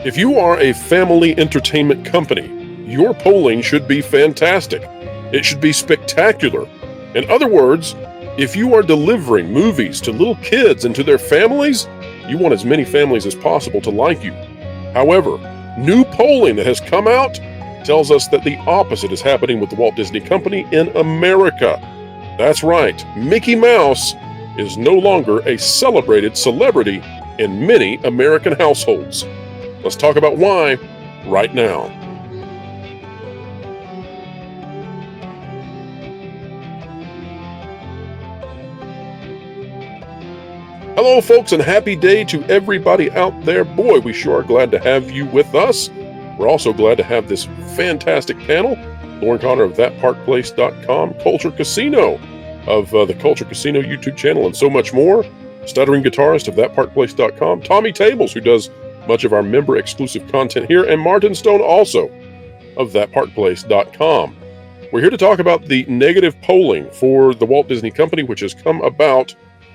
If you are a family entertainment company, your polling should be fantastic. It should be spectacular. In other words, if you are delivering movies to little kids and to their families, you want as many families as possible to like you. However, new polling that has come out tells us that the opposite is happening with the Walt Disney Company in America. That's right, Mickey Mouse is no longer a celebrated celebrity in many American households. Let's talk about why right now. Hello, folks, and happy day to everybody out there. Boy, we sure are glad to have you with us. We're also glad to have this fantastic panel. Lauren Connor of thatparkplace.com, Culture Casino of the Culture Casino YouTube channel, and so much more. Stuttering Guitarist of thatparkplace.com, Tommy Tables, who does much of our member-exclusive content here, and Martin Stone, also of thatparkplace.com. We're here to talk about the negative polling for the Walt Disney Company, which has come about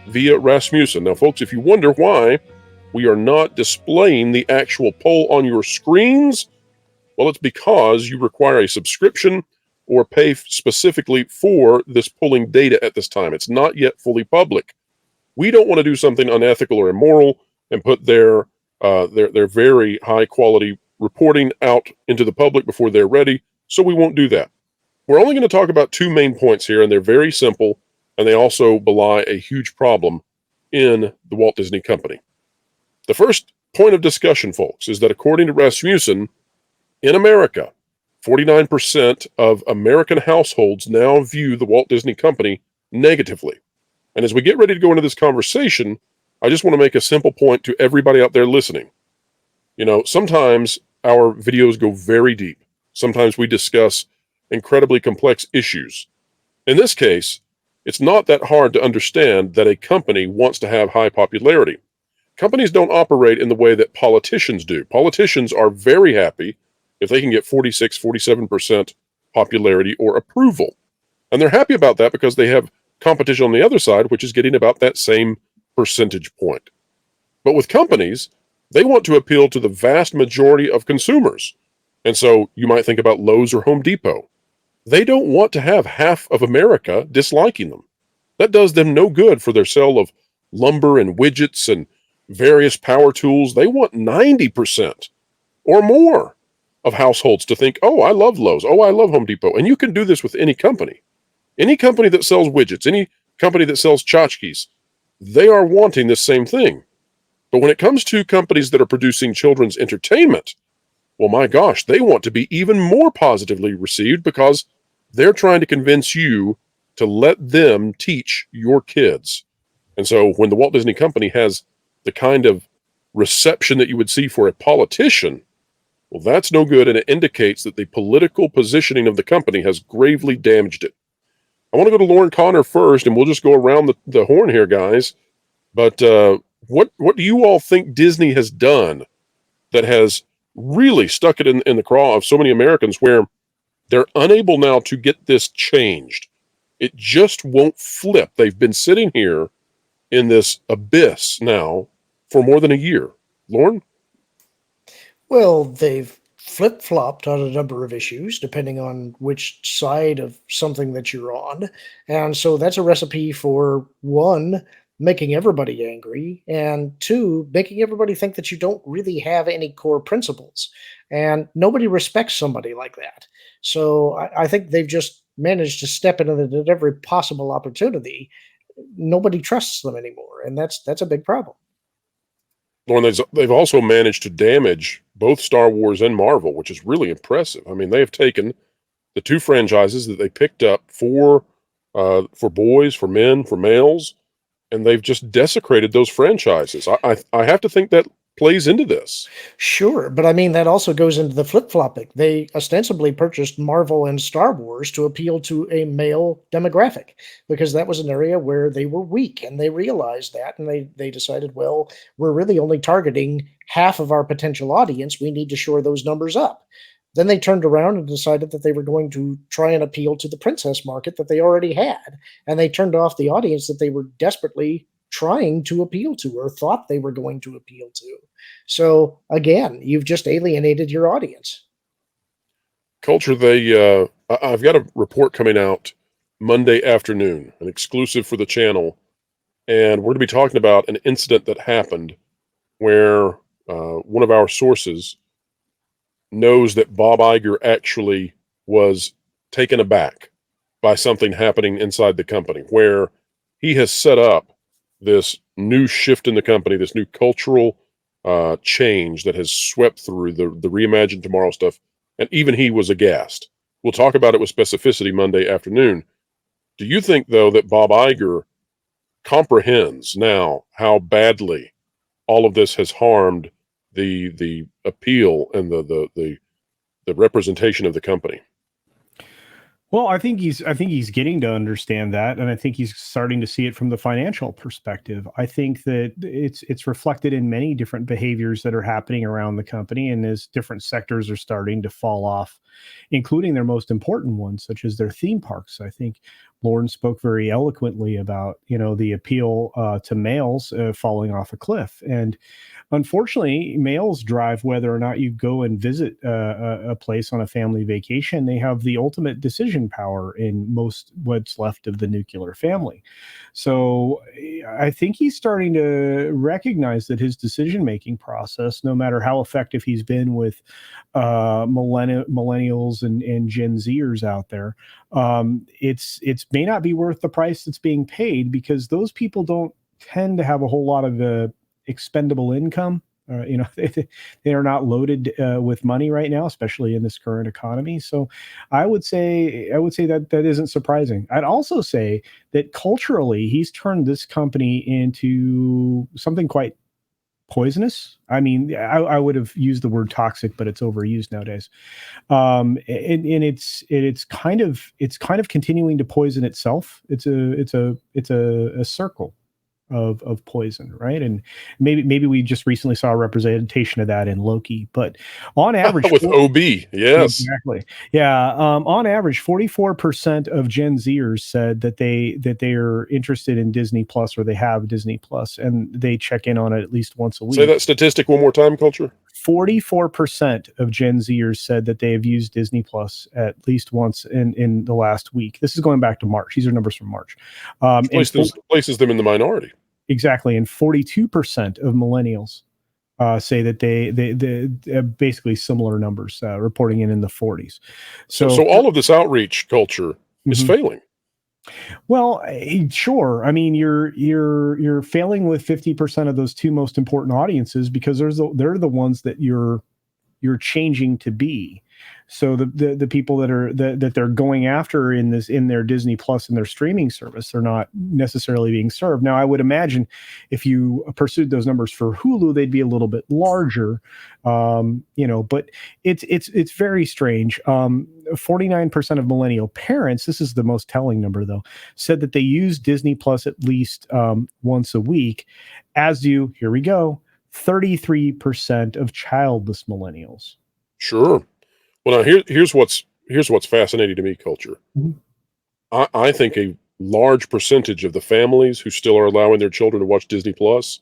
via Rasmussen. Now, folks, if you wonder why we are not displaying the actual poll on your screens, well, it's because you require a subscription or pay specifically for this polling data at this time. It's not yet fully public. We don't want to do something unethical or immoral and put their very high quality reporting out into the public before they're ready, so we won't do that. We're only going to talk about two main points here, and they're very simple, and they also belie a huge problem in the Walt Disney Company. The first point of discussion, folks, is that according to Rasmussen, in America, 49% of American households now view the Walt Disney Company negatively. And as we get ready to go into this conversation, I just want to make a simple point to everybody out there listening. You know, sometimes our videos go very deep. Sometimes we discuss incredibly complex issues. In this case, it's not that hard to understand that a company wants to have high popularity. Companies don't operate in the way that politicians do. Politicians are very happy if they can get 46, 47% popularity or approval. And they're happy about that because they have competition on the other side, which is getting about that same percentage point. But with companies, they want to appeal to the vast majority of consumers. And so you might think about Lowe's or Home Depot. They don't want to have half of America disliking them. That does them no good for their sale of lumber and widgets and various power tools. They want 90% or more of households to think, oh, I love Lowe's. Oh, I love Home Depot. And you can do this with any company. Any company that sells widgets, any company that sells tchotchkes, they are wanting this same thing. But when it comes to companies that are producing children's entertainment, well, my gosh, they want to be even more positively received because they're trying to convince you to let them teach your kids. And so when the Walt Disney Company has the kind of reception that you would see for a politician, well, that's no good, and it indicates that the political positioning of the company has gravely damaged it. I want to go to Lauren Connor first, and we'll just go around the horn here, guys. But what do you all think Disney has done that has really stuck it in the craw of so many Americans where they're unable now to get this changed? It just won't flip. They've been sitting here in this abyss now for more than a year. Lauren? Well, they've flip-flopped on a number of issues, depending on which side of something that you're on. And so that's a recipe for, one, making everybody angry, and two, making everybody think that you don't really have any core principles. And nobody respects somebody like that. So I think they've just managed to step into it at every possible opportunity. Nobody trusts them anymore, and that's a big problem. Lauren, they've also managed to damage both Star Wars and Marvel, which is really impressive. I mean, they have taken the two franchises that they picked up for boys, for men, for males, and they've just desecrated those franchises. I have to think that plays into this. Sure, but I mean, that also goes into the flip-flopping. They ostensibly purchased Marvel and Star Wars to appeal to a male demographic because that was an area where they were weak, and they realized that, and they decided, well, we're really only targeting half of our potential audience. We need to shore those numbers up. Then they turned around and decided that they were going to try and appeal to the princess market that they already had, and they turned off the audience that they were desperately trying to appeal to or thought they were going to appeal to. So again, you've just alienated your audience. Culture, I've got a report coming out Monday afternoon, an exclusive for the channel, and we're going to be talking about an incident that happened where one of our sources knows that Bob Iger actually was taken aback by something happening inside the company, where he has set up this new shift in the company, this new cultural change that has swept through the Reimagine Tomorrow stuff, and even he was aghast. We'll talk about it with specificity Monday afternoon. Do you think, though, that Bob Iger comprehends now how badly all of this has harmed the appeal and the representation of the company? Well, I think he's getting to understand that, and I think he's starting to see it from the financial perspective. I think that it's reflected in many different behaviors that are happening around the company, and as different sectors are starting to fall off, including their most important ones, such as their theme parks. I think Lauren spoke very eloquently about the appeal to males falling off a cliff, and unfortunately, males drive whether or not you go and visit a place on a family vacation. They have the ultimate decision power in what's left of the nuclear family. So I think he's starting to recognize that his decision-making process, no matter how effective he's been with millennials and Gen Zers out there, it's may not be worth the price that's being paid, because those people don't tend to have a whole lot of expendable income. They are not loaded with money right now, especially in this current economy. So I would say that isn't surprising. I'd also say that culturally, he's turned this company into something quite poisonous. I mean, I would have used the word toxic, but it's overused nowadays. And it's kind of continuing to poison itself. It's a circle of poison, right? And maybe we just recently saw a representation of that in Loki. But on average, with OB, yes, exactly, yeah. On average, 44% of Gen Zers said that they are interested in Disney Plus, or they have Disney Plus, and they check in on it at least once a week. Say that statistic one more time, Culture. 44% of Gen Zers said that they have used Disney Plus at least once in the last week. This is going back to March. These are numbers from March. Places them in the minority. Exactly. And 42% of millennials say that they basically similar numbers, reporting in the 40s. So all of this outreach culture is failing. Well, sure. I mean, you're failing with 50% of those two most important audiences, because they're the ones that you're changing to be. So the people that they're going after in their Disney Plus and their streaming service are not necessarily being served. Now, I would imagine if you pursued those numbers for Hulu, they'd be a little bit larger, but it's very strange. 49% of millennial parents, this is the most telling number though, said that they use Disney Plus at least once a week, as do, here we go, 33% of childless millennials. Sure. Well, now here's what's fascinating to me, Culture. Mm-hmm. I think a large percentage of the families who still are allowing their children to watch Disney Plus,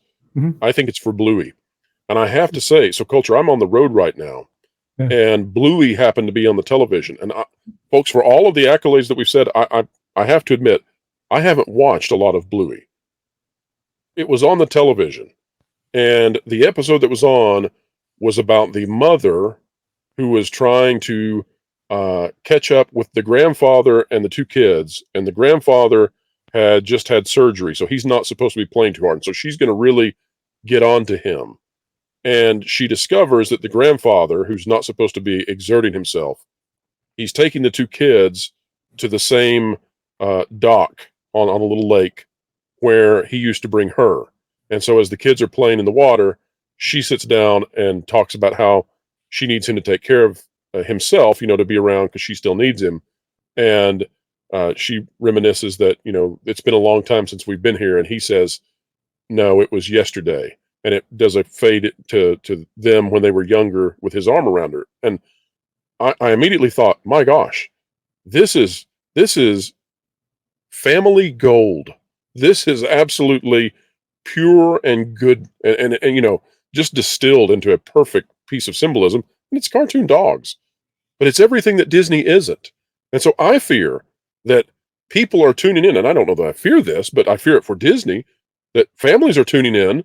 I think it's for Bluey. And I have to say, so Culture, I'm on the road right now, and Bluey happened to be on the television. And folks, for all of the accolades that we've said, I have to admit, I haven't watched a lot of Bluey. It was on the television, and the episode that was on was about the mother who was trying to catch up with the grandfather and the two kids, and the grandfather had just had surgery, so he's not supposed to be playing too hard. And so she's going to really get on to him. And she discovers that the grandfather, who's not supposed to be exerting himself, he's taking the two kids to the same dock on a little lake where he used to bring her. And so as the kids are playing in the water, she sits down and talks about how she needs him to take care of himself, to be around because she still needs him. And she reminisces that, it's been a long time since we've been here. And he says, no, it was yesterday. And it does a fade to them when they were younger with his arm around her. And I immediately thought, my gosh, this is family gold. This is absolutely pure and good, and you know, just distilled into a perfect piece of symbolism. And it's cartoon dogs, but it's everything that Disney isn't. And so I fear that people are tuning in, and I don't know that I fear this, but I fear it for Disney, that families are tuning in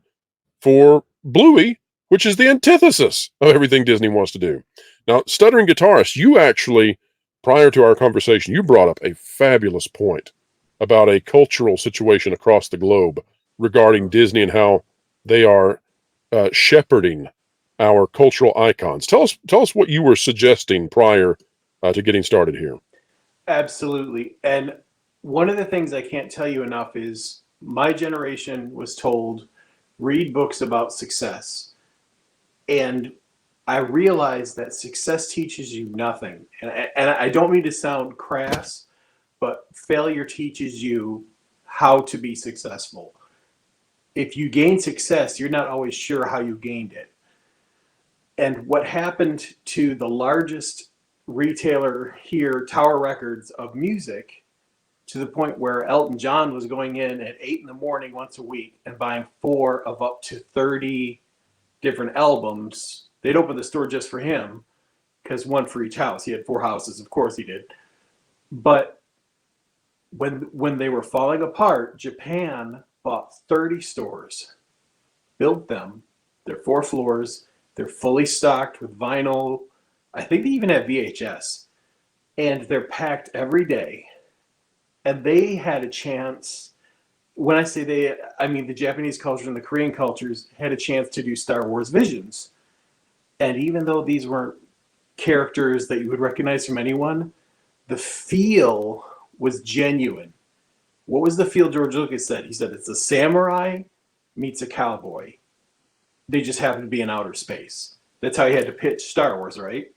for Bluey, which is the antithesis of everything Disney wants to do. Now, Stuttering Guitarist, you actually, prior to our conversation, you brought up a fabulous point about a cultural situation across the globe regarding Disney and how they are shepherding our cultural icons. Tell us what you were suggesting prior to getting started here. Absolutely. And one of the things I can't tell you enough is my generation was told, read books about success. And I realized that success teaches you nothing. And I don't mean to sound crass, but failure teaches you how to be successful. If you gain success, you're not always sure how you gained it. And what happened to the largest retailer here, Tower Records, of music, to the point where Elton John was going in at 8 in the morning once a week and buying 4 of up to 30 different albums. They'd open the store just for him, because one for each house. He had 4 houses, of course he did. But when they were falling apart, Japan bought 30 stores, built them, they're 4 floors, they're fully stocked with vinyl. I think they even have VHS. And they're packed every day. And they had a chance, when I say they, I mean the Japanese culture and the Korean cultures had a chance to do Star Wars Visions. And even though these weren't characters that you would recognize from anyone, the feel was genuine. What was the feel George Lucas said? He said it's a samurai meets a cowboy. They just happen to be in outer space. That's how he had to pitch Star Wars, right?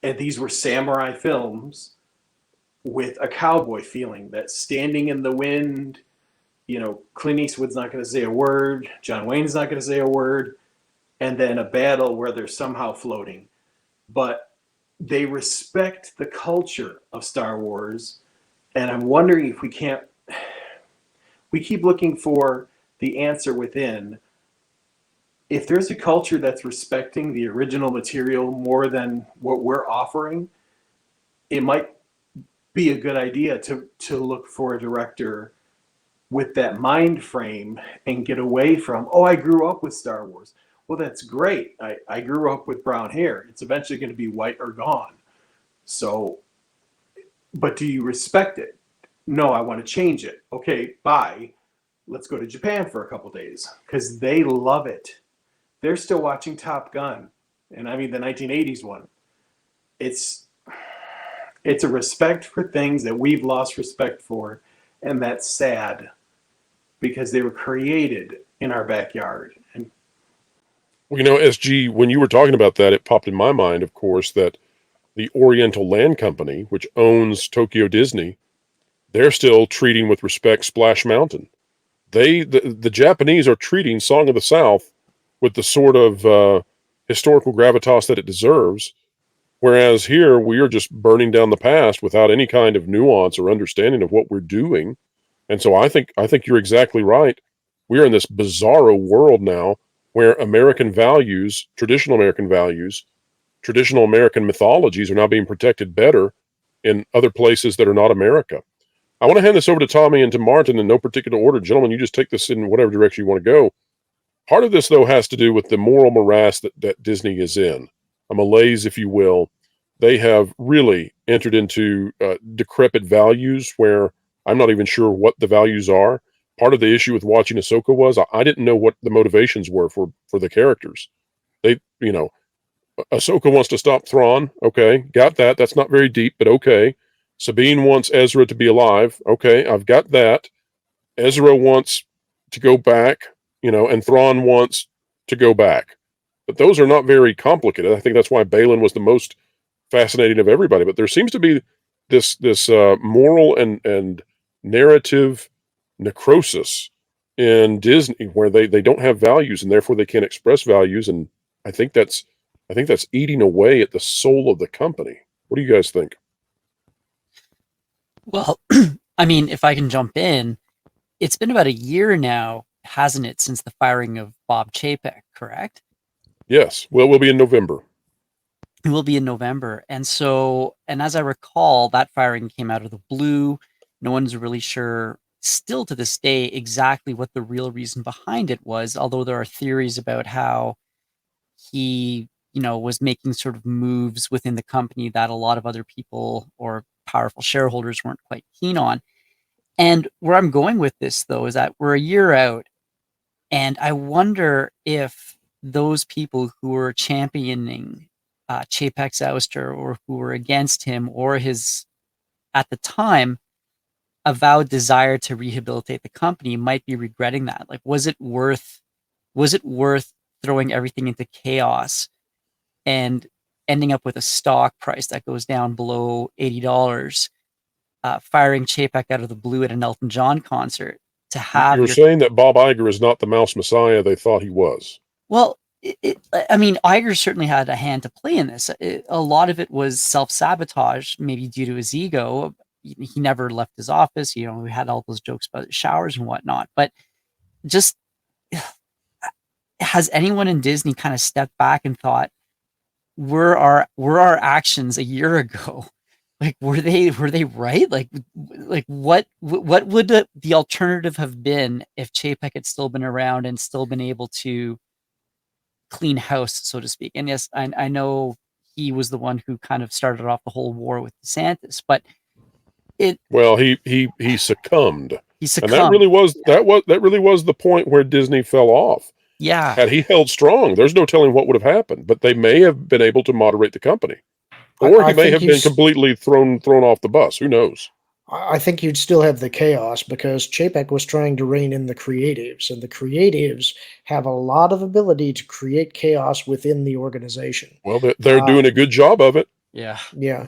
And these were samurai films with a cowboy feeling, that standing in the wind, you know, Clint Eastwood's not going to say a word, John Wayne's not going to say a word, and then a battle where they're somehow floating. But they respect the culture of Star Wars, and I'm wondering if we keep looking for the answer within. If there's a culture that's respecting the original material more than what we're offering, it might be a good idea to look for a director with that mind frame and get away from, oh, I grew up with Star Wars. Well, that's great. I grew up with brown hair. It's eventually going to be white or gone. So, but do you respect it? No, I want to change it. Okay, bye. Let's go to Japan for a couple days, because they love it. They're still watching Top Gun, and I mean the 1980s one. It's a respect for things that we've lost respect for, and that's sad, because they were created in our backyard. And well, you know, SG, when you were talking about that, it popped in my mind, of course, that the Oriental Land Company, which owns Tokyo Disney, they're still treating with respect Splash Mountain. The Japanese are treating Song of the South with the sort of historical gravitas that it deserves, whereas here we are just burning down the past without any kind of nuance or understanding of what we're doing. And so I think you're exactly right. We're in this bizarro world now where American values, traditional American mythologies are now being protected better in other places that are not America. I want to hand this over to Tommy and to Martin in no particular order. Gentlemen, you just take this in whatever direction you want to go. Part of this, though, has to do with the moral morass that Disney is in, a malaise, if you will. They have really entered into decrepit values where I'm not even sure what the values are. Part of the issue with watching Ahsoka was I didn't know what the motivations were for the characters. They, you know, Ahsoka wants to stop Thrawn. Okay, got that. That's not very deep, but okay. Sabine wants Ezra to be alive. Okay, I've got that. Ezra wants to go back, you know, and Thrawn wants to go back. But those are not very complicated. I think that's why Balin was the most fascinating of everybody. But there seems to be this moral and narrative necrosis in Disney where they don't have values and therefore they can't express values. And I think that's eating away at the soul of the company. What do you guys think? Well, I mean, if I can jump in, it's been about a year now hasn't it, since the firing of Bob Chapek, correct? Yes. Well, we'll be in November. It will be in November. And so, and as I recall, that firing came out of the blue. No one's really sure still to this day exactly what the real reason behind it was, although there are theories about how he, was making sort of moves within the company that a lot of other people or powerful shareholders weren't quite keen on. And where I'm going with this, though, is that we're a year out, and I wonder if those people who were championing Chapek's ouster, or who were against him, or his, at the time, avowed desire to rehabilitate the company, might be regretting that. Like, was it worth throwing everything into chaos and ending up with a stock price that goes down below $80, firing Chapek out of the blue at an Elton John concert to have You're saying that Bob Iger is not the mouse messiah they thought he was. Well, I mean, Iger certainly had a hand to play in this. A lot of it was self-sabotage, maybe due to his ego. He never left his office. We had all those jokes about the showers and whatnot. But just, has anyone in Disney kind of stepped back and thought, were our actions a year ago? Like, were they right? Like what would the alternative have been if Chapek had still been around and still been able to clean house, so to speak? And yes, I know he was the one who kind of started off the whole war with DeSantis, but he succumbed. He succumbed. And that really was the point where Disney fell off. Yeah. Had he held strong, there's no telling what would have happened, but they may have been able to moderate the company. Or he may have been completely thrown off the bus. Who knows? I think you'd still have the chaos, because Chapek was trying to rein in the creatives, and the creatives have a lot of ability to create chaos within the organization. Well, they're doing a good job of it. Yeah. Yeah.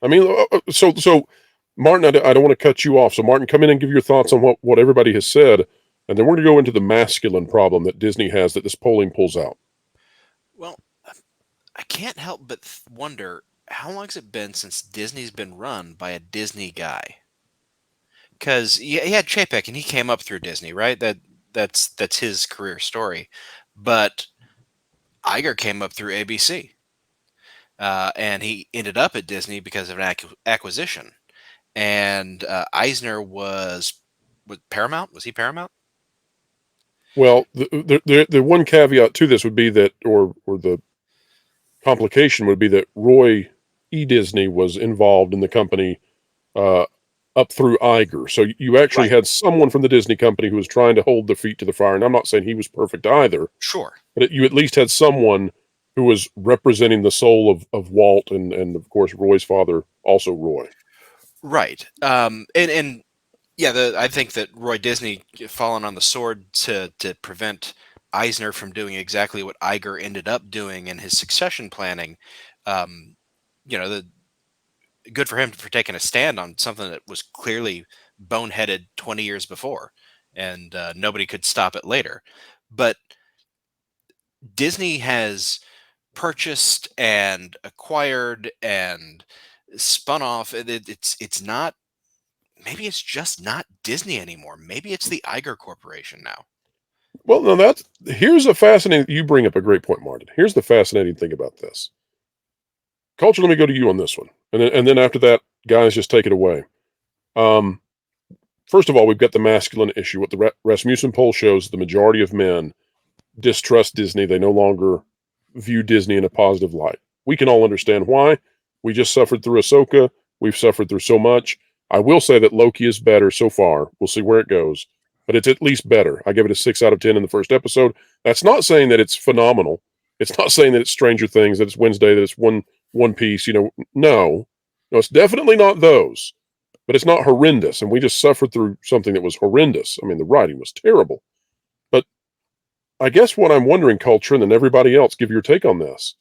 I mean, so Martin, I don't want to cut you off. So Martin, come in and give your thoughts on what everybody has said, and then we're going to go into the masculine problem that Disney has that this polling pulls out. Well, I can't help but wonder, how long has it been since Disney's been run by a Disney guy? Because he had Chapek, and he came up through Disney, right? That's his career story. But Iger came up through ABC, and he ended up at Disney because of an acquisition. And Eisner was Paramount. Was he Paramount? Well, the one caveat to this would be that, or the complication would be that Roy E. Disney was involved in the company up through Iger. So you actually had someone from the Disney company who was trying to hold their feet to the fire. And I'm not saying he was perfect either. Sure. But you at least had someone who was representing the soul of Walt and of course, Roy's father, also Roy. Right. And yeah, I think that Roy Disney fallen on the sword to prevent Eisner from doing exactly what Iger ended up doing in his succession planning. Good for him for taking a stand on something that was clearly boneheaded 20 years before, and nobody could stop it later. But Disney has purchased and acquired and spun off. It's not. Maybe it's just not Disney anymore. Maybe it's the Iger Corporation now. Well, no, here's a fascinating. You bring up a great point, Martin. Here's the fascinating thing about this. Culture, let me go to you on this one, and then after that, guys, just take it away. First of all, we've got the masculine issue. What the Rasmussen poll shows: the majority of men distrust Disney. They no longer view Disney in a positive light. We can all understand why. We just suffered through Ahsoka. We've suffered through so much. I will say that Loki is better so far. We'll see where it goes, but it's at least better. I give it a 6 out of 10 in the first episode. That's not saying that it's phenomenal. It's not saying that it's Stranger Things, that it's Wednesday, that it's One Piece. No, it's definitely not those. But it's not horrendous, and we just suffered through something that was horrendous. I mean, the writing was terrible. But I guess what I'm wondering, Culture, and then everybody else, give your take on this.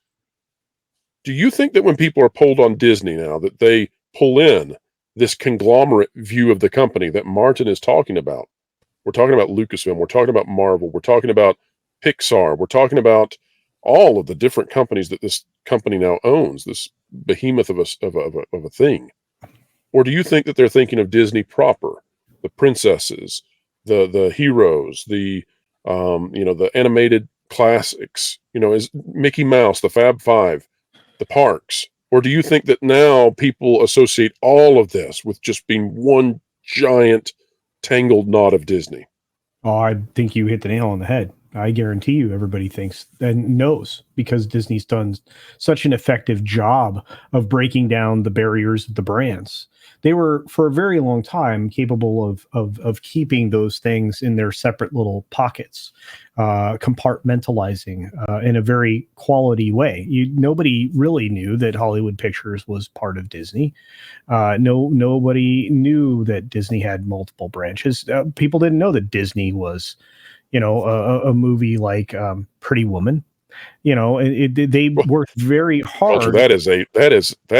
Do you think that when people are polled on Disney now, that they pull in this conglomerate view of the company that Martin is talking about? We're talking about Lucasfilm, we're talking about Marvel, we're talking about Pixar, we're talking about all of the different companies that this company now owns, this behemoth of a thing. Or do you think that they're thinking of Disney proper, the princesses, the heroes, the the animated classics, is Mickey Mouse, the Fab Five, the parks? Or do you think that now people associate all of this with just being one giant tangled knot of Disney? Oh, I think you hit the nail on the head. I guarantee you everybody thinks and knows, because Disney's done such an effective job of breaking down the barriers of the brands. They were, for a very long time, capable of keeping those things in their separate little pockets, compartmentalizing in a very quality way. Nobody really knew that Hollywood Pictures was part of Disney. Nobody knew that Disney had multiple branches. People didn't know that Disney was, a movie like Pretty Woman. They worked very hard. Culture, that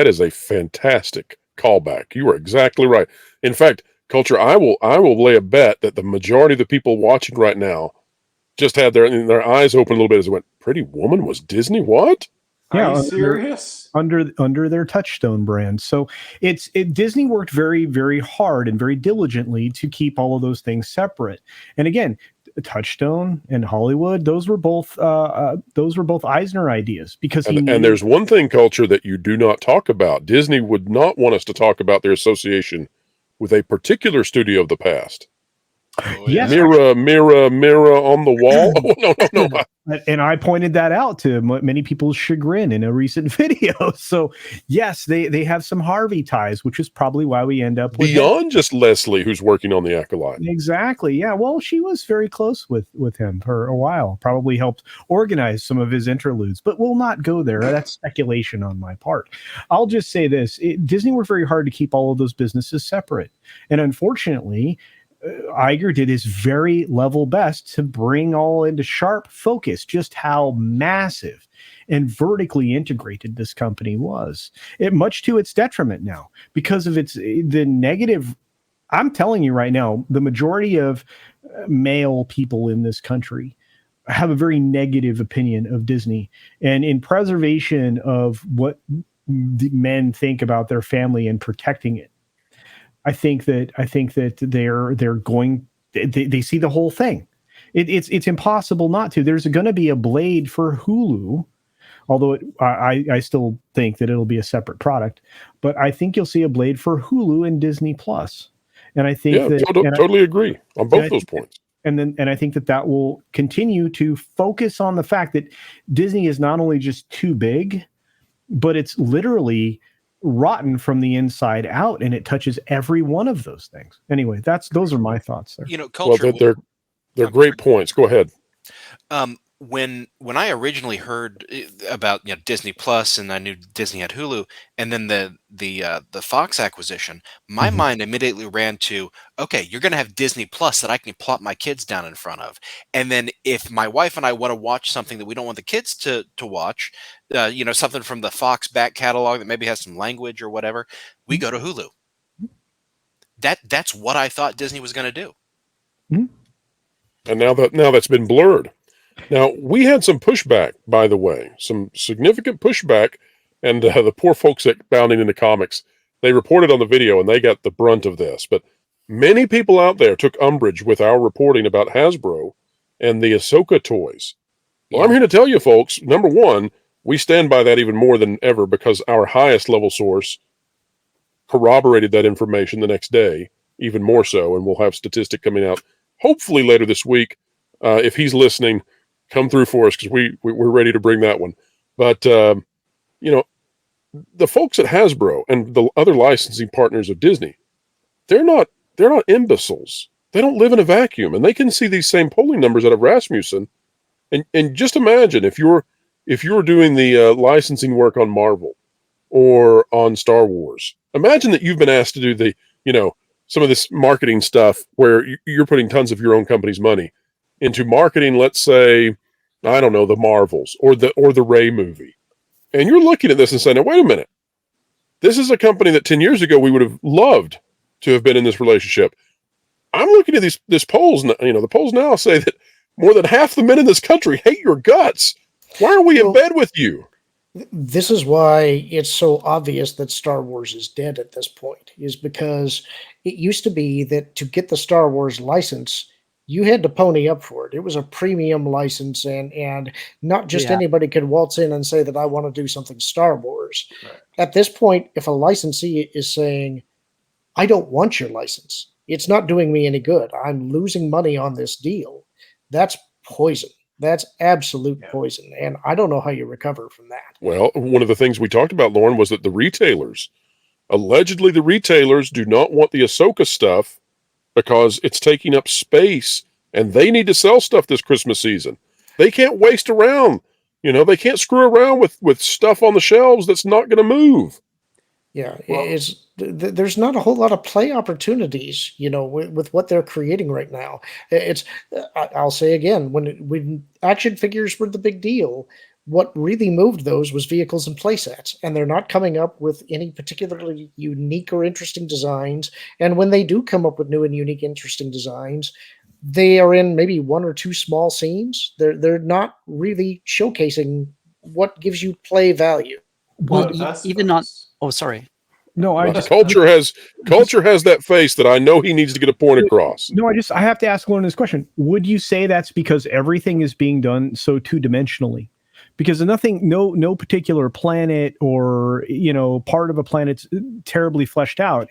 is a fantastic callback. You are exactly right. In fact, Culture, I will lay a bet that the majority of the people watching right now just had their eyes open a little bit as they went, Pretty Woman was Disney? What? Yeah, are you serious? Under their Touchstone brand. So Disney worked very, very hard and very diligently to keep all of those things separate. And again, Touchstone and Hollywood, those were both Eisner ideas, because and there's one thing, Culture, that you do not talk about. Disney would not want us to talk about their association with a particular studio of the past. Oh, Yes. Mirror on the wall. Oh, no. And I pointed that out to many people's chagrin in a recent video. So yes, they have some Harvey ties, which is probably why we end up with beyond just Leslie, who's working on the Acolyte. Exactly. Yeah. Well, she was very close with him for a while. Probably helped organize some of his interludes, but we'll not go there. That's speculation on my part. I'll just say this: Disney worked very hard to keep all of those businesses separate, and unfortunately, Iger did his very level best to bring all into sharp focus just how massive and vertically integrated this company was. Much to its detriment now, because of the negative. I'm telling you right now, the majority of male people in this country have a very negative opinion of Disney, and in preservation of what the men think about their family and protecting it, I think that they're going. They see the whole thing. It's impossible not to. There's going to be a blade for Hulu, although I still think that it'll be a separate product. But I think you'll see a blade for Hulu and Disney Plus, and I think totally agree on both those points. And I think that will continue to focus on the fact that Disney is not only just too big, but it's literally rotten from the inside out, and it touches every one of those things. Anyway, those are my thoughts there. Culture. Well, they're great points. Go ahead. When I originally heard about Disney Plus, and I knew Disney had Hulu, and then the Fox acquisition, my mind immediately ran to, okay, you're going to have Disney Plus that I can plop my kids down in front of, and then if my wife and I want to watch something that we don't want the kids to watch, something from the Fox back catalog that maybe has some language or whatever, we go to Hulu. That's what I thought Disney was going to do. And now that's been blurred. Now, we had some pushback, by the way, some significant pushback, and the poor folks at Bounding into Comics, they reported on the video, and they got the brunt of this. But many people out there took umbrage with our reporting about Hasbro and the Ahsoka toys. Well, I'm here to tell you, folks, number one, we stand by that even more than ever, because our highest level source corroborated that information the next day, even more so, and we'll have statistic coming out hopefully later this week. If he's listening, come through for us, because we're ready to bring that one. But the folks at Hasbro and the other licensing partners of Disney, they're not imbeciles. They don't live in a vacuum, and they can see these same polling numbers out of Rasmussen. And just imagine if you're doing the licensing work on Marvel or on Star Wars. Imagine that you've been asked to do the some of this marketing stuff where you're putting tons of your own company's money into marketing, let's say, I don't know, the Marvels or the Ray movie. And you're looking at this and saying, now, wait a minute. This is a company that 10 years ago we would have loved to have been in this relationship. I'm looking at this polls, the polls now say that more than half the men in this country hate your guts. Why are we in bed with you? This is why it's so obvious that Star Wars is dead at this point, is because it used to be that to get the Star Wars license, you had to pony up for it. It was a premium license, and not just Yeah. anybody could waltz in and say that I want to do something Star Wars. Right. At this point, if a licensee is saying, I don't want your license, it's not doing me any good, I'm losing money on this deal, that's poison. That's absolute Yeah. poison. And I don't know how you recover from that. Well, one of the things we talked about, Lauren, was that allegedly the retailers do not want the Ahsoka stuff because it's taking up space and they need to sell stuff this Christmas season. They can't waste around. They can't screw around with stuff on the shelves that's not going to move. Yeah, Well- there's not a whole lot of play opportunities, with what they're creating right now. I'll say again, when action figures were the big deal, what really moved those was vehicles and playsets, and they're not coming up with any particularly unique or interesting designs. And when they do come up with new and unique, interesting designs, they are in maybe one or two small scenes. They're not really showcasing what gives you play value. Well, The best even on. ones- Oh, sorry. No, I just Culture has that face that I know he needs to get a point across. No, I have to ask Lauren this question. Would you say that's because everything is being done so two-dimensionally? Because no particular planet or part of a planet's terribly fleshed out.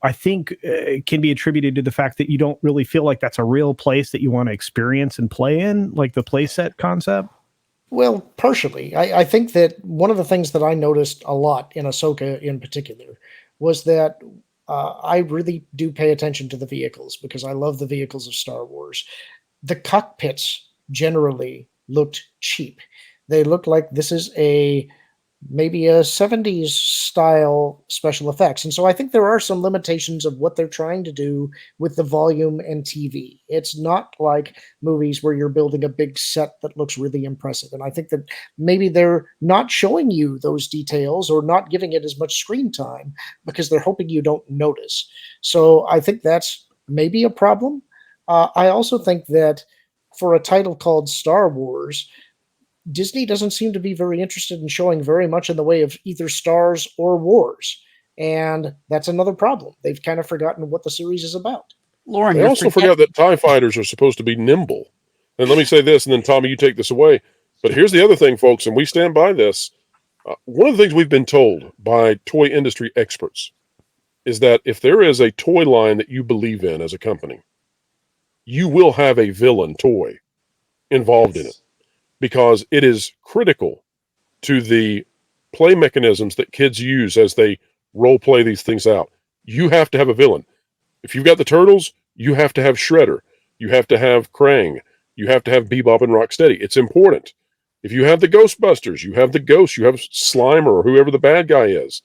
I think it can be attributed to the fact that you don't really feel like that's a real place that you want to experience and play in, like the playset concept. Well, partially. I think that one of the things that I noticed a lot in Ahsoka in particular was that I really do pay attention to the vehicles because I love the vehicles of Star Wars. The cockpits generally looked cheap. They looked like this is maybe a 70s style special effects. And so I think there are some limitations of what they're trying to do with the volume and TV. It's not like movies where you're building a big set that looks really impressive. And I think that maybe they're not showing you those details or not giving it as much screen time because they're hoping you don't notice. So I think that's maybe a problem. I also think that for a title called Star Wars, Disney doesn't seem to be very interested in showing very much in the way of either stars or wars. And that's another problem. They've kind of forgotten what the series is about. Lauren, They you're also forgot that TIE fighters are supposed to be nimble. And let me say this, and then Tommy, you take this away. But here's the other thing, folks, and we stand by this. One of the things we've been told by toy industry experts is that if there is a toy line that you believe in as a company, you will have a villain toy involved in it, because it is critical to the play mechanisms that kids use as they role play these things out. You have to have a villain. If you've got the Turtles, you have to have Shredder. You have to have Krang. You have to have Bebop and Rocksteady. It's important. If you have the Ghostbusters, you have the Ghost, you have Slimer or whoever the bad guy is.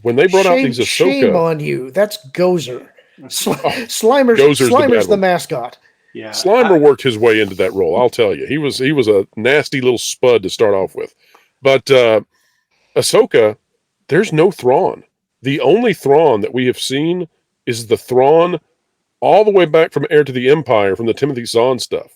When they brought out these Ahsoka... Shame on you. That's Gozer. Slimer's Gozer's the one. mascot. Yeah, Slimer worked his way into that role, I'll tell you. He was a nasty little spud to start off with. But Ahsoka, there's no Thrawn. The only Thrawn that we have seen is the Thrawn all the way back from Heir to the Empire, from the Timothy Zahn stuff.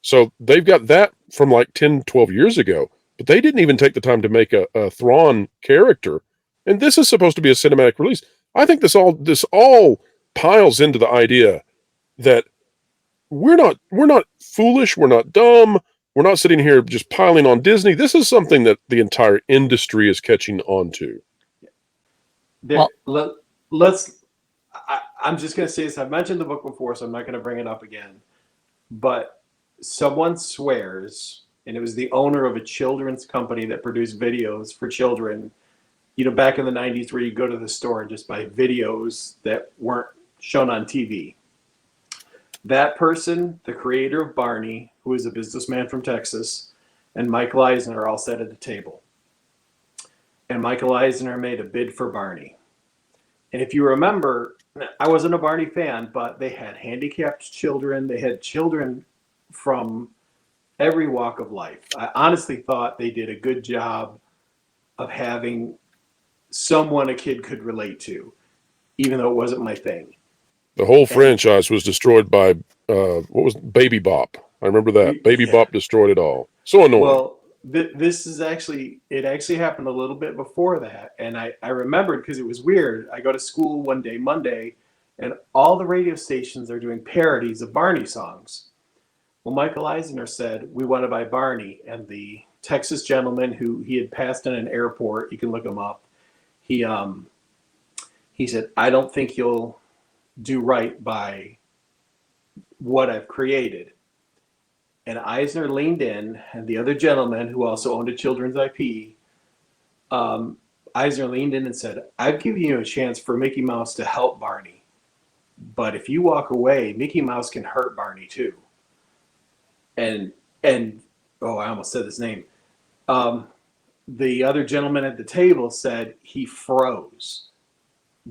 So they've got that from like 10, 12 years ago, but they didn't even take the time to make a Thrawn character. And this is supposed to be a cinematic release. I think this all piles into the idea that we're not foolish, we're not dumb, we're not sitting here just piling on Disney. This is something that the entire industry is catching on to. I'm just going to say this. I've mentioned the book before, so I'm not going to bring it up again. But someone swears, and it was the owner of a children's company that produced videos for children, back in the 90s, where you go to the store and just buy videos that weren't shown on TV. That person, the creator of Barney, who is a businessman from Texas, and Michael Eisner all sat at the table. And Michael Eisner made a bid for Barney. And if you remember, I wasn't a Barney fan, but they had handicapped children. They had children from every walk of life. I honestly thought they did a good job of having someone a kid could relate to, even though it wasn't my thing. The whole franchise was destroyed by, Baby Bop. I remember that. Baby Bop destroyed it all. So annoying. Well, this is actually happened a little bit before that. And I remembered because it was weird. I go to school one day, Monday, and all the radio stations are doing parodies of Barney songs. Well, Michael Eisner said, we want to buy Barney. And the Texas gentleman who he had passed in an airport, you can look him up, he said, I don't think you'll do right by what I've created. And Eisner leaned in, and the other gentleman who also owned a children's IP, Eisner leaned in and said, I've given you a chance for Mickey Mouse to help Barney. But if you walk away, Mickey Mouse can hurt Barney too. And oh, I almost said his name. The other gentleman at the table said he froze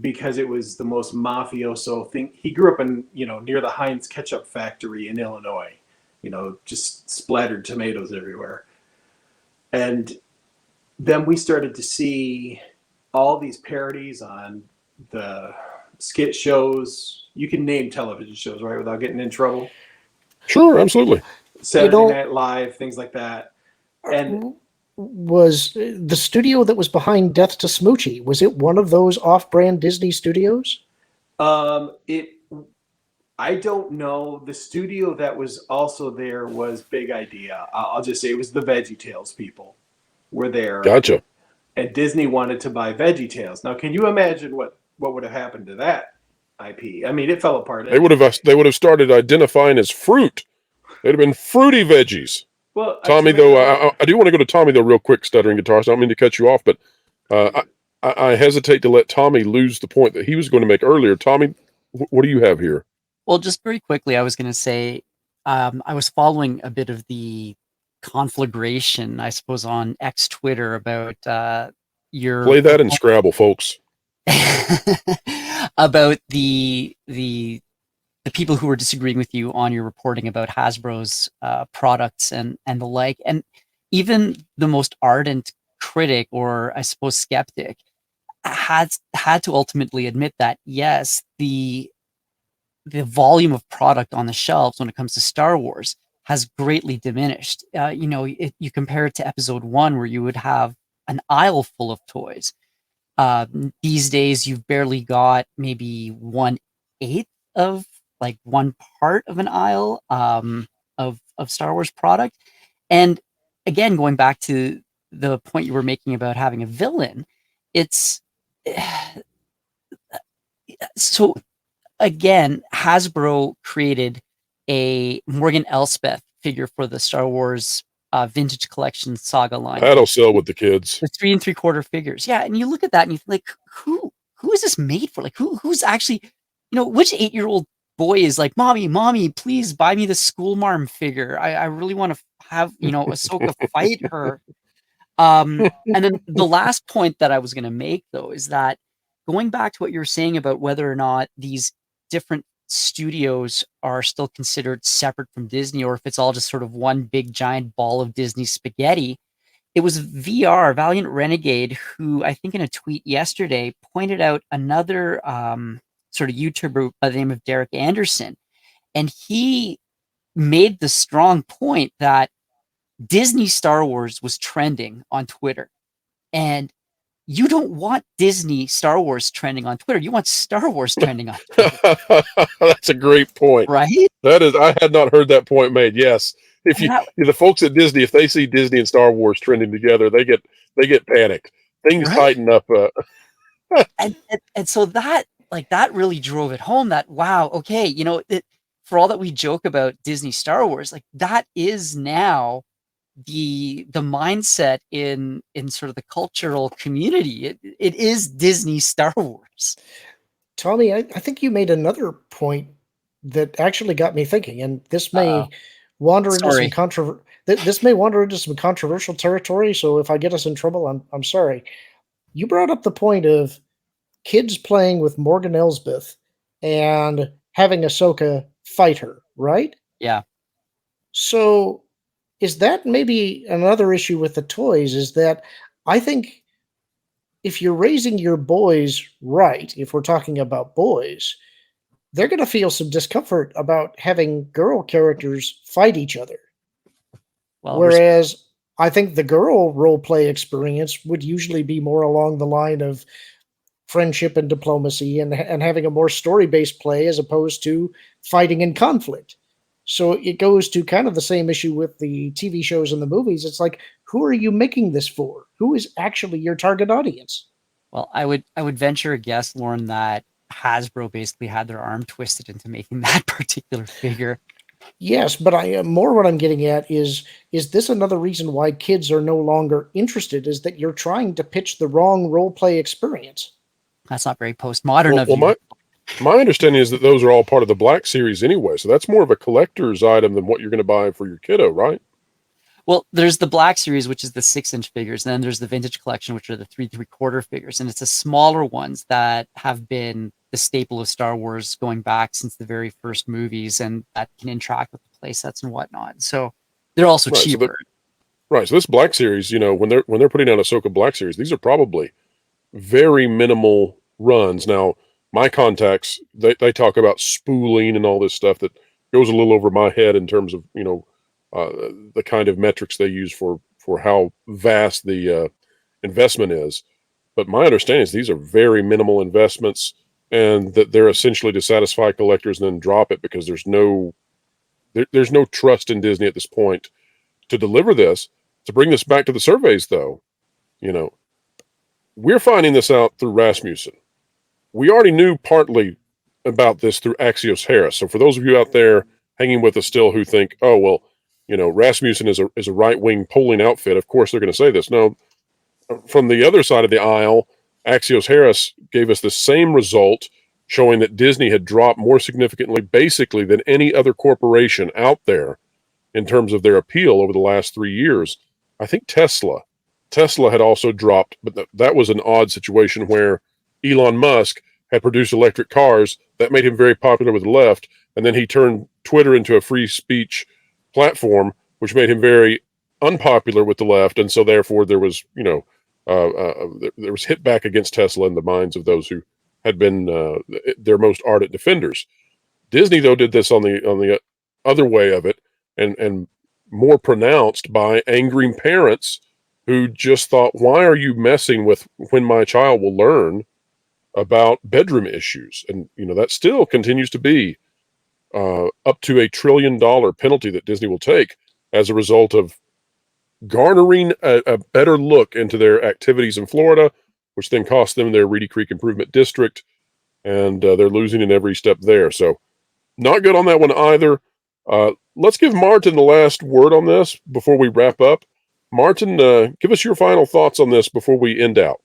because it was the most mafioso thing. He grew up in, near the Heinz ketchup factory in Illinois, just splattered tomatoes everywhere. And then we started to see all these parodies on the skit shows. You can name television shows, right, without getting in trouble? Sure, absolutely. Saturday Night Live, things like that. And was the studio that was behind Death to Smoochie, was it one of those off-brand Disney studios? I don't know. The studio that was also there was Big Idea. I'll just say it was the VeggieTales people were there. Gotcha. And Disney wanted to buy VeggieTales. Now, can you imagine what would have happened to that IP? I mean, it fell apart. They would have started identifying as fruit. They'd have been fruity veggies. Well, Tommy, though, I do want to go to Tommy, though, real quick, Stuttering Guitarist. I don't mean to cut you off, but I hesitate to let Tommy lose the point that he was going to make earlier. Tommy, what do you have here? Well, just very quickly, I was going to say, I was following a bit of the conflagration, I suppose, on X Twitter about your... Play that in Scrabble, folks. about the people who were disagreeing with you on your reporting about Hasbro's products and the like. And even the most ardent critic, or I suppose skeptic, had to ultimately admit that, yes, the volume of product on the shelves when it comes to Star Wars has greatly diminished. You compare it to Episode 1, where you would have an aisle full of toys. These days, you've barely got maybe 1/8 of, like, one part of an aisle of Star Wars product. And again, going back to the point you were making about having a villain, it's so again, Hasbro created a Morgan Elspeth figure for the Star Wars vintage collection saga line. That'll sell with the kids. The 3 3/4 figures. Yeah. And you look at that and you think, like, who is this made for? Like, who's actually, which 8-year-old boy is like, mommy, please buy me the school marm figure. I really want to have, Ahsoka fight her. And then the last point that I was going to make, though, is that going back to what you were saying about whether or not these different studios are still considered separate from Disney, or if it's all just sort of one big giant ball of Disney spaghetti, it was Valiant Renegade, who I think in a tweet yesterday pointed out another sort of YouTuber by the name of Derek Anderson. And he made the strong point that Disney Star Wars was trending on Twitter. And you don't want Disney Star Wars trending on Twitter. You want Star Wars trending on Twitter. That's a great point. Right? That is, I had not heard that point made. Yes. If the folks at Disney, if they see Disney and Star Wars trending together, they get panicked. Things tighten up. And so that really drove it home that, wow, okay, for all that we joke about Disney Star Wars, like, that is now the mindset in sort of the cultural community. It is Disney Star Wars. Tommy, I think you made another point that actually got me thinking, and this may wander into some controversial territory. So if I get us in trouble, I'm sorry. You brought up the point of kids playing with Morgan Elsbeth and having Ahsoka fight her, right? Yeah. So is that maybe another issue with the toys? Is that I think if you're raising your boys right, if we're talking about boys, they're going to feel some discomfort about having girl characters fight each other. Well, whereas I think the girl role play experience would usually be more along the line of friendship and diplomacy, and having a more story-based play as opposed to fighting and conflict. So it goes to kind of the same issue with the TV shows and the movies. It's like, who are you making this for? Who is actually your target audience? Well, I would venture a guess, Lauren, that Hasbro basically had their arm twisted into making that particular figure. Yes, but I more what I'm getting at is this another reason why kids are no longer interested? Is that you're trying to pitch the wrong role play experience? That's not very postmodern Well, of well, you. my understanding is that those are all part of the Black Series anyway, so that's more of a collector's item than what you're going to buy for your kiddo, right? Well, there's the Black Series, which is the 6-inch figures, and then there's the Vintage Collection, which are the 3/3/4 figures, and it's the smaller ones that have been the staple of Star Wars going back since the very first movies, and that can interact with the play sets and whatnot. So they're also Right, so cheaper. Right, so this Black Series, when they're putting out Ahsoka Black Series, these are probably very minimal runs. Now, my contacts, they talk about spooling and all this stuff that goes a little over my head in terms of the kind of metrics they use for how vast the investment is. But my understanding is these are very minimal investments, and that they're essentially to satisfy collectors and then drop it because there's no trust in Disney at this point to deliver this. To bring this back to the surveys, though, we're finding this out through Rasmussen. We already knew partly about this through Axios Harris. So for those of you out there hanging with us still who think, oh, well, Rasmussen is a right-wing polling outfit, of course they're going to say this. No, from the other side of the aisle, Axios Harris gave us the same result, showing that Disney had dropped more significantly, basically, than any other corporation out there in terms of their appeal over the last 3 years. I think Tesla had also dropped, but that was an odd situation where Elon Musk had produced electric cars that made him very popular with the left, and then he turned Twitter into a free speech platform, which made him very unpopular with the left, and so therefore there was there was hit back against Tesla in the minds of those who had been their most ardent defenders. Disney, though, did this on the other way of it, and more pronounced by angry parents who just thought, why are you messing with when my child will learn about bedroom issues? And that still continues to be up to $1 trillion penalty that Disney will take as a result of garnering a better look into their activities in Florida, which then cost them their Reedy Creek Improvement District, and they're losing in every step there. So not good on that one either. Let's give Martin the last word on this before we wrap up. Martin, give us your final thoughts on this before we end out.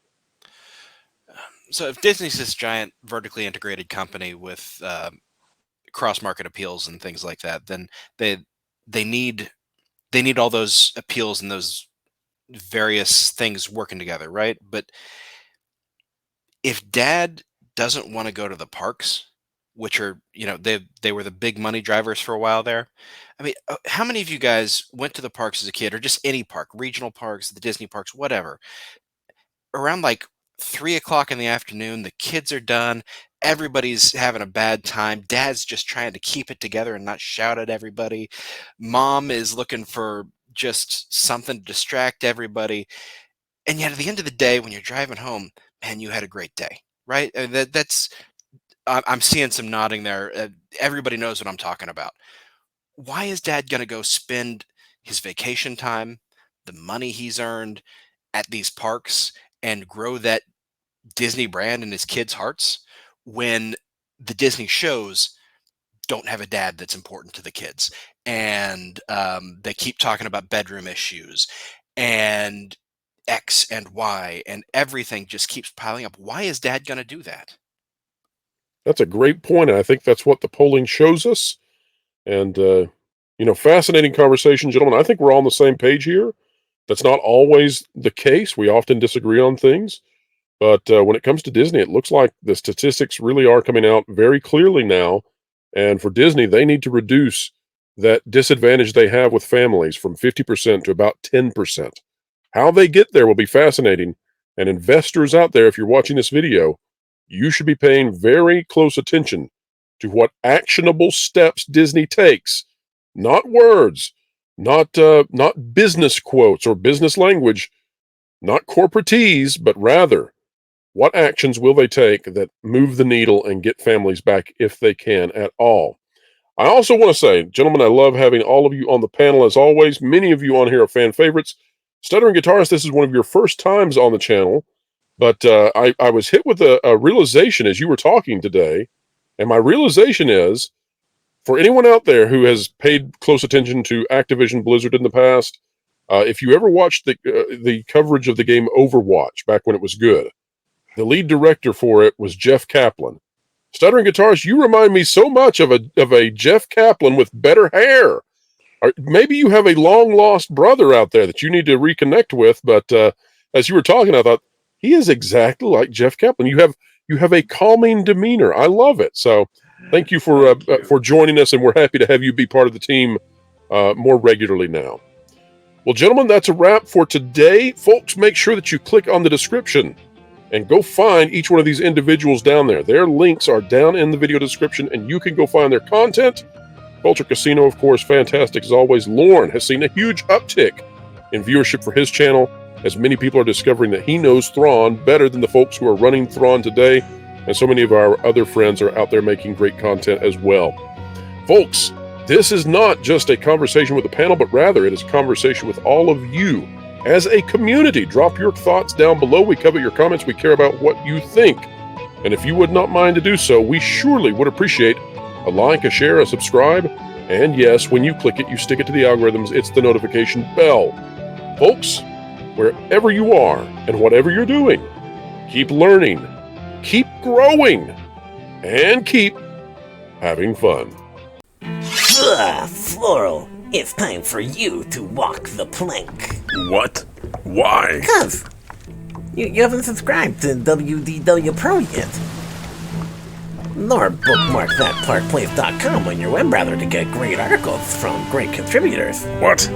So if Disney's this giant vertically integrated company with cross-market appeals and things like that, then they need all those appeals and those various things working together, right? But if Dad doesn't want to go to the parks, which are they were the big money drivers for a while there. I mean, how many of you guys went to the parks as a kid, or just any park, regional parks, the Disney parks, whatever, around like 3 o'clock in the afternoon, the kids are done, everybody's having a bad time, Dad's just trying to keep it together and not shout at everybody, Mom is looking for just something to distract everybody, and yet at the end of the day, when you're driving home, man, you had a great day, right? I'm seeing some nodding there. Everybody knows what I'm talking about. Why is Dad going to go spend his vacation time, the money he's earned at these parks, and grow that Disney brand in his kids' hearts when the Disney shows don't have a dad that's important to the kids? And they keep talking about bedroom issues and X and Y, and everything just keeps piling up. Why is Dad going to do that? That's a great point, and I think that's what the polling shows us. And, fascinating conversation, gentlemen. I think we're all on the same page here. That's not always the case. We often disagree on things. But when it comes to Disney, it looks like the statistics really are coming out very clearly now. And for Disney, they need to reduce that disadvantage they have with families from 50% to about 10%. How they get there will be fascinating. And investors out there, if you're watching this video, you should be paying very close attention to what actionable steps Disney takes. Not words, not business quotes or business language, not corporatees, but rather What actions will they take that move the needle and get families back if they can at all? I also want to say, gentlemen, I love having all of you on the panel as always. Many of you on here are fan favorites. Stuttering Guitarist, this is one of your first times on the channel, but I was hit with a realization as you were talking today, and my realization is, for anyone out there who has paid close attention to Activision Blizzard in the past, if you ever watched the coverage of the game Overwatch back when it was good, the lead director for it was Jeff Kaplan. Stuttering Guitarist, you remind me so much of a Jeff Kaplan with better hair. Or maybe you have a long-lost brother out there that you need to reconnect with, but as you were talking, I thought, he is exactly like Jeff Kaplan. You have a calming demeanor. I love it. So thank you for joining us, and we're happy to have you be part of the team more regularly now. Well, gentlemen, that's a wrap for today. Folks, make sure that you click on the description and go find each one of these individuals down there. Their links are down in the video description, and you can go find their content. Culture Casino, of course, fantastic as always. Lorne has seen a huge uptick in viewership for his channel, as many people are discovering that he knows Thrawn better than the folks who are running Thrawn today, and so many of our other friends are out there making great content as well. Folks, this is not just a conversation with the panel, but rather it is a conversation with all of you as a community. Drop your thoughts down below. We cover your comments. We care about what you think. And if you would not mind to do so, we surely would appreciate a like, a share, a subscribe, and yes, when you click it, you stick it to the algorithms. It's the notification bell. Folks, wherever you are and whatever you're doing, keep learning, keep growing, and keep having fun. Floral, it's time for you to walk the plank. What? Why? Cuz you haven't subscribed to WDW Pro yet. Nor bookmark thatparkplace.com on your web browser to get great articles from great contributors. What?